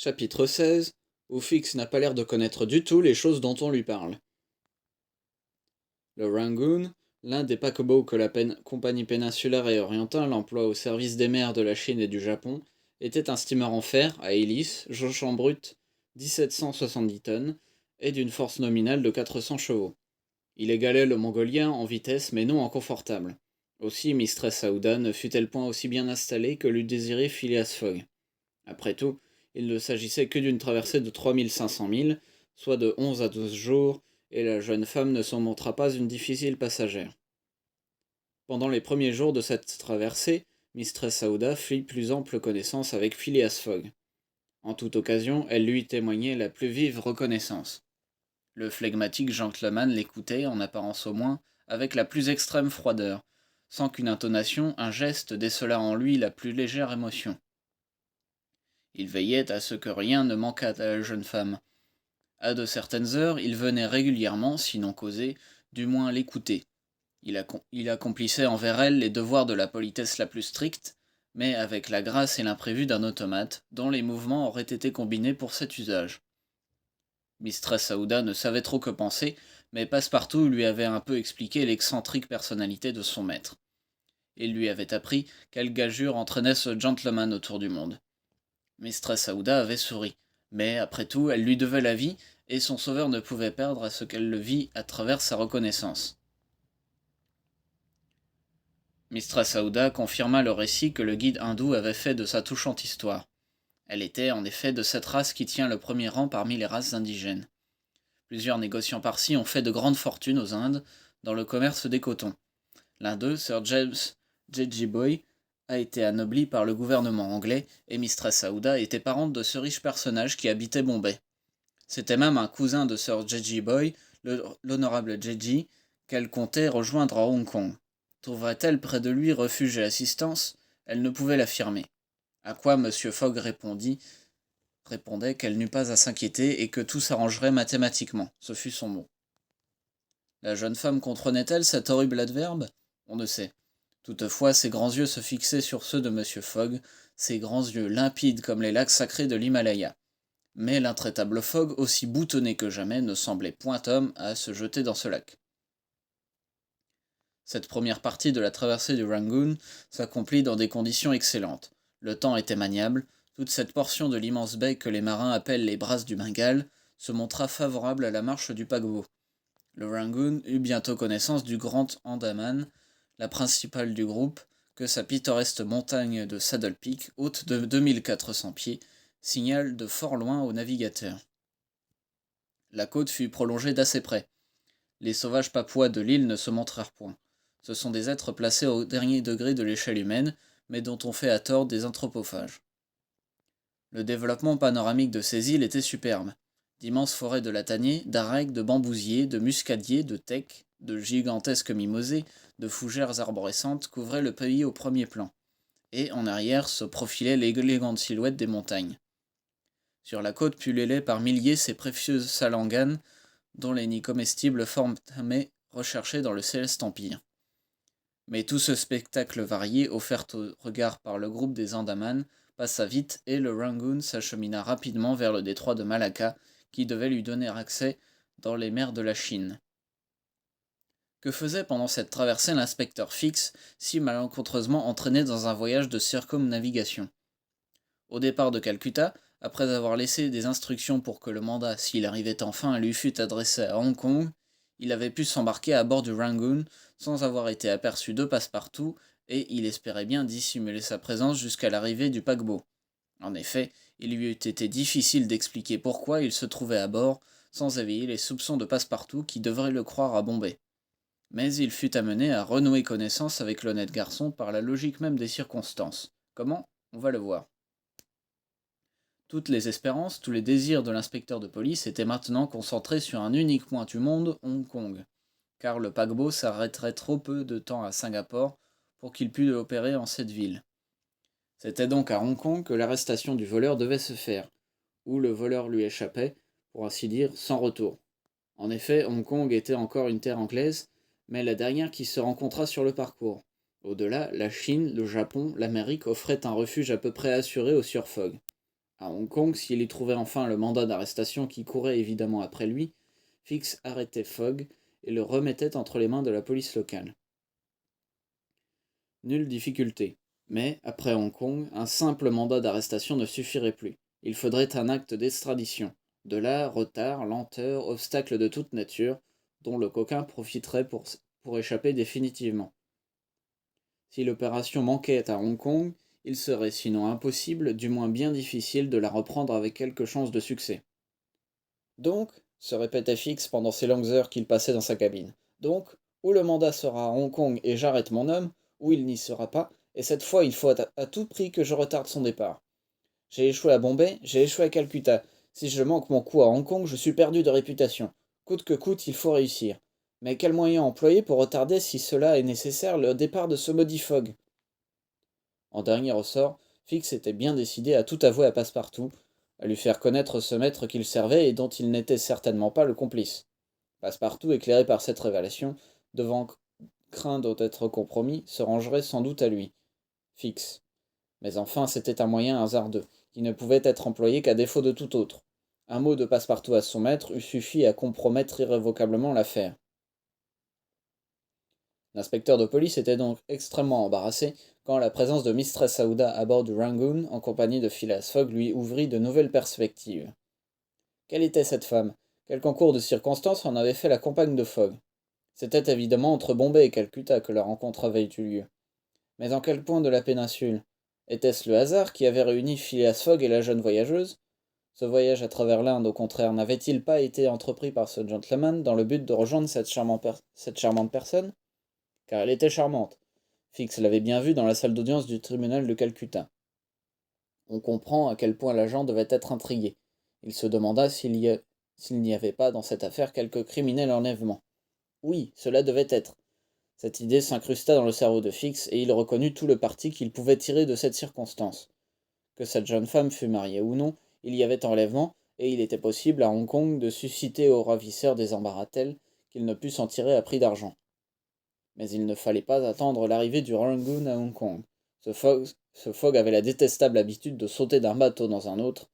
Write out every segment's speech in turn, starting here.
Chapitre 16, où Fix n'a pas l'air de connaître du tout les choses dont on lui parle. Le Rangoon, l'un des paquebots que la compagnie péninsulaire et orientale emploie au service des mers de la Chine et du Japon, était un steamer en fer, à hélice, jauge en brut 1770 tonnes, et d'une force nominale de 400 chevaux. Il égalait le Mongolien en vitesse mais non en confortable. Aussi Mistress Aouda ne fut-elle point aussi bien installée que l'eût désiré Phileas Fogg. Après tout, il ne s'agissait que d'une traversée de 3500 milles, soit de 11 à 12 jours, et la jeune femme ne s'en montra pas une difficile passagère. Pendant les premiers jours de cette traversée, Mistress Aouda fit plus ample connaissance avec Phileas Fogg. En toute occasion, elle lui témoignait la plus vive reconnaissance. Le flegmatique gentleman l'écoutait, en apparence au moins, avec la plus extrême froideur, sans qu'une intonation, un geste décelât en lui la plus légère émotion. Il veillait à ce que rien ne manquât à la jeune femme. À de certaines heures, il venait régulièrement, sinon causer, du moins l'écouter. Il accomplissait envers elle les devoirs de la politesse la plus stricte, mais avec la grâce et l'imprévu d'un automate, dont les mouvements auraient été combinés pour cet usage. Mistress Aouda ne savait trop que penser, mais Passepartout lui avait un peu expliqué l'excentrique personnalité de son maître. Il lui avait appris quelle gageure entraînait ce gentleman autour du monde. Mistress Aouda avait souri, mais après tout, elle lui devait la vie, et son sauveur ne pouvait perdre à ce qu'elle le vît à travers sa reconnaissance. Mistress Aouda confirma le récit que le guide hindou avait fait de sa touchante histoire. Elle était, en effet, de cette race qui tient le premier rang parmi les races indigènes. Plusieurs négociants parsis ont fait de grandes fortunes aux Indes dans le commerce des cotons. L'un d'eux, Sir James Jejeeboy, a été anobli par le gouvernement anglais, et Mistress Aouda était parente de ce riche personnage qui habitait Bombay. C'était même un cousin de Sir Jejeeboy, l'honorable Jeji, qu'elle comptait rejoindre à Hong Kong. Trouverait-elle près de lui refuge et assistance? Elle ne pouvait l'affirmer. À quoi M. Fogg répondait qu'elle n'eût pas à s'inquiéter et que tout s'arrangerait mathématiquement. Ce fut son mot. La jeune femme comprenait-elle cet horrible adverbe? On ne sait. Toutefois, ses grands yeux se fixaient sur ceux de M. Fogg, ses grands yeux limpides comme les lacs sacrés de l'Himalaya. Mais l'intraitable Fogg, aussi boutonné que jamais, ne semblait point homme à se jeter dans ce lac. Cette première partie de la traversée du Rangoon s'accomplit dans des conditions excellentes. Le temps était maniable, toute cette portion de l'immense baie que les marins appellent les brasses du Bengale se montra favorable à la marche du paquebot. Le Rangoon eut bientôt connaissance du Grand Andaman, la principale du groupe, que sa pittoresque montagne de Saddle Peak, haute de 2400 pieds, signale de fort loin aux navigateurs. La côte fut prolongée d'assez près. Les sauvages papouas de l'île ne se montrèrent point. Ce sont des êtres placés au dernier degré de l'échelle humaine, mais dont on fait à tort des anthropophages. Le développement panoramique de ces îles était superbe. D'immenses forêts de lataniers, d'arègues, de bambousiers, de muscadiers, de tecs, de gigantesques mimosées, de fougères arborescentes couvraient le pays au premier plan, et en arrière se profilaient l'élégante silhouette des montagnes. Sur la côte pullulaient par milliers ces précieuses salanganes, dont les nids comestibles forment un mets recherché dans le céleste empire. Mais tout ce spectacle varié, offert au regard par le groupe des Andaman, passa vite et le Rangoon s'achemina rapidement vers le détroit de Malacca, qui devait lui donner accès dans les mers de la Chine. Que faisait pendant cette traversée l'inspecteur Fix, si malencontreusement entraîné dans un voyage de circumnavigation? Au départ de Calcutta, après avoir laissé des instructions pour que le mandat, s'il arrivait enfin, lui fût adressé à Hong Kong, il avait pu s'embarquer à bord du Rangoon sans avoir été aperçu de Passepartout, et il espérait bien dissimuler sa présence jusqu'à l'arrivée du paquebot. En effet, il lui eût été difficile d'expliquer pourquoi il se trouvait à bord, sans éveiller les soupçons de Passepartout qui devrait le croire à Bombay. Mais il fut amené à renouer connaissance avec l'honnête garçon par la logique même des circonstances. Comment? On va le voir. Toutes les espérances, tous les désirs de l'inspecteur de police étaient maintenant concentrés sur un unique point du monde, Hong Kong, car le paquebot s'arrêterait trop peu de temps à Singapour pour qu'il pût opérer en cette ville. C'était donc à Hong Kong que l'arrestation du voleur devait se faire, où le voleur lui échappait, pour ainsi dire, sans retour. En effet, Hong Kong était encore une terre anglaise, mais la dernière qui se rencontra sur le parcours. Au-delà, la Chine, le Japon, l'Amérique offraient un refuge à peu près assuré au sieur Fogg. À Hong Kong, s'il y trouvait enfin le mandat d'arrestation qui courait évidemment après lui, Fix arrêtait Fogg et le remettait entre les mains de la police locale. Nulle difficulté. Mais, après Hong Kong, un simple mandat d'arrestation ne suffirait plus. Il faudrait un acte d'extradition. De là, retard, lenteur, obstacles de toute nature, dont le coquin profiterait pour échapper définitivement. Si l'opération manquait à Hong Kong, il serait sinon impossible, du moins bien difficile, de la reprendre avec quelque chance de succès. Donc, se répétait Fix pendant ces longues heures qu'il passait dans sa cabine, donc, ou le mandat sera à Hong Kong et j'arrête mon homme, ou il n'y sera pas, et cette fois il faut à tout prix que je retarde son départ. J'ai échoué à Bombay, j'ai échoué à Calcutta. Si je manque mon coup à Hong Kong, je suis perdu de réputation. Coûte que coûte, il faut réussir. Mais quel moyen employer pour retarder, si cela est nécessaire, le départ de ce maudit Fogg? En dernier ressort, Fix était bien décidé à tout avouer à Passepartout, à lui faire connaître ce maître qu'il servait et dont il n'était certainement pas le complice. Passepartout, éclairé par cette révélation, devant craindre d'être compromis, se rangerait sans doute à lui. Fix. Mais enfin, c'était un moyen hasardeux, qui ne pouvait être employé qu'à défaut de tout autre. Un mot de Passepartout à son maître eût suffi à compromettre irrévocablement l'affaire. L'inspecteur de police était donc extrêmement embarrassé quand la présence de Mistress Aouda à bord du Rangoon, en compagnie de Phileas Fogg, lui ouvrit de nouvelles perspectives. Quelle était cette femme? Quel concours de circonstances en avait fait la compagne de Fogg? C'était évidemment entre Bombay et Calcutta que la rencontre avait eu lieu. Mais en quel point de la péninsule? Était-ce le hasard qui avait réuni Phileas Fogg et la jeune voyageuse? Ce voyage à travers l'Inde, au contraire, n'avait-il pas été entrepris par ce gentleman dans le but de rejoindre cette charmante personne? Car elle était charmante. Fix l'avait bien vue dans la salle d'audience du tribunal de Calcutta. On comprend à quel point l'agent devait être intrigué. Il se demanda s'il n'y avait pas dans cette affaire quelque criminel enlèvement. Oui, cela devait être. Cette idée s'incrusta dans le cerveau de Fix, et il reconnut tout le parti qu'il pouvait tirer de cette circonstance. Que cette jeune femme fût mariée ou non, il y avait enlèvement, et il était possible à Hong Kong de susciter au ravisseur des embarras tels qu'il ne pût s'en tirer à prix d'argent. Mais il ne fallait pas attendre l'arrivée du Rangoon à Hong Kong. Ce Fogg avait la détestable habitude de sauter d'un bateau dans un autre,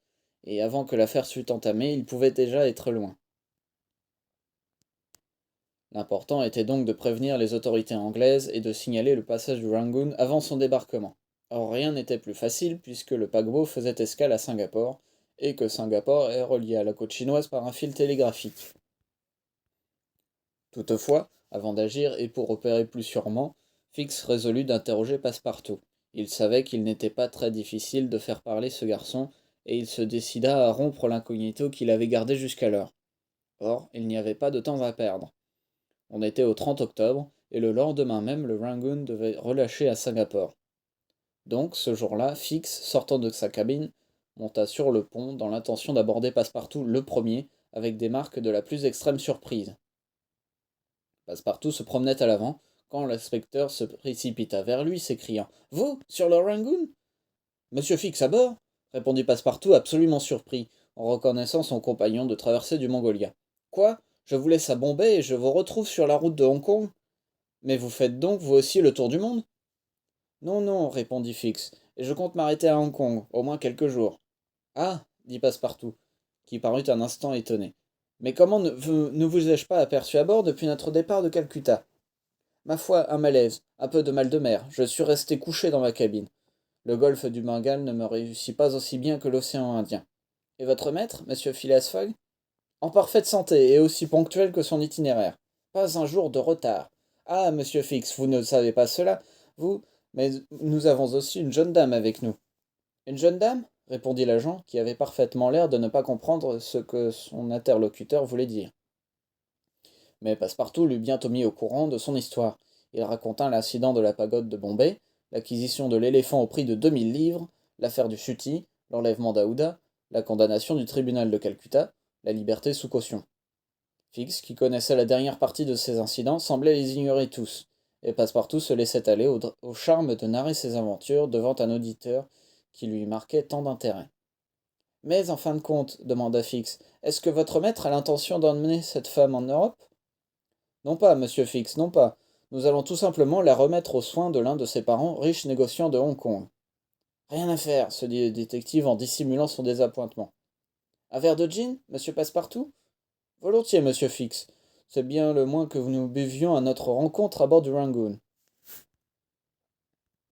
et avant que l'affaire fût entamée, il pouvait déjà être loin. L'important était donc de prévenir les autorités anglaises et de signaler le passage du Rangoon avant son débarquement. Or rien n'était plus facile puisque le paquebot faisait escale à Singapour, et que Singapour est relié à la côte chinoise par un fil télégraphique. Toutefois, avant d'agir et pour opérer plus sûrement, Fix résolut d'interroger Passepartout. Il savait qu'il n'était pas très difficile de faire parler ce garçon, et il se décida à rompre l'incognito qu'il avait gardé jusqu'alors. Or, il n'y avait pas de temps à perdre. On était au 30 octobre, et le lendemain même le Rangoon devait relâcher à Singapour. Donc, ce jour-là, Fix, sortant de sa cabine, monta sur le pont dans l'intention d'aborder Passepartout le premier, avec des marques de la plus extrême surprise. Passepartout se promenait à l'avant, quand l'inspecteur se précipita vers lui, s'écriant: Vous, sur le Rangoon? Monsieur Fix à bord? Répondit Passepartout, absolument surpris, en reconnaissant son compagnon de traversée du Mongolia. Quoi? Je vous laisse à Bombay et je vous retrouve sur la route de Hong Kong? Mais vous faites donc vous aussi le tour du monde? Non, non, répondit Fix, et je compte m'arrêter à Hong Kong, au moins quelques jours. Ah, dit Passepartout, qui parut un instant étonné. Mais comment ne vous ai-je pas aperçu à bord depuis notre départ de Calcutta? Ma foi, un malaise, un peu de mal de mer, je suis resté couché dans ma cabine. Le golfe du Bengale ne me réussit pas aussi bien que l'océan Indien. Et votre maître, monsieur Phileas Fogg? En parfaite santé et aussi ponctuel que son itinéraire. Pas un jour de retard. Ah, monsieur Fix, vous ne savez pas cela, vous, mais nous avons aussi une jeune dame avec nous. Une jeune dame? Répondit l'agent, qui avait parfaitement l'air de ne pas comprendre ce que son interlocuteur voulait dire. Mais Passepartout l'eut bientôt mis au courant de son histoire. Il raconta l'incident de la pagode de Bombay, l'acquisition de l'éléphant au prix de 2000 livres, l'affaire du Chutti, l'enlèvement d'Aouda, la condamnation du tribunal de Calcutta, la liberté sous caution. Fix, qui connaissait la dernière partie de ces incidents, semblait les ignorer tous, et Passepartout se laissait aller au charme de narrer ses aventures devant un auditeur qui lui marquait tant d'intérêt. Mais en fin de compte, demanda Fix, est-ce que votre maître a l'intention d'emmener cette femme en Europe? Non pas, monsieur Fix, non pas. Nous allons tout simplement la remettre aux soins de l'un de ses parents, riche négociant de Hong Kong. Rien à faire, se dit le détective en dissimulant son désappointement. Un verre de gin, monsieur Passepartout? Volontiers, monsieur Fix. C'est bien le moins que nous buvions à notre rencontre à bord du Rangoon.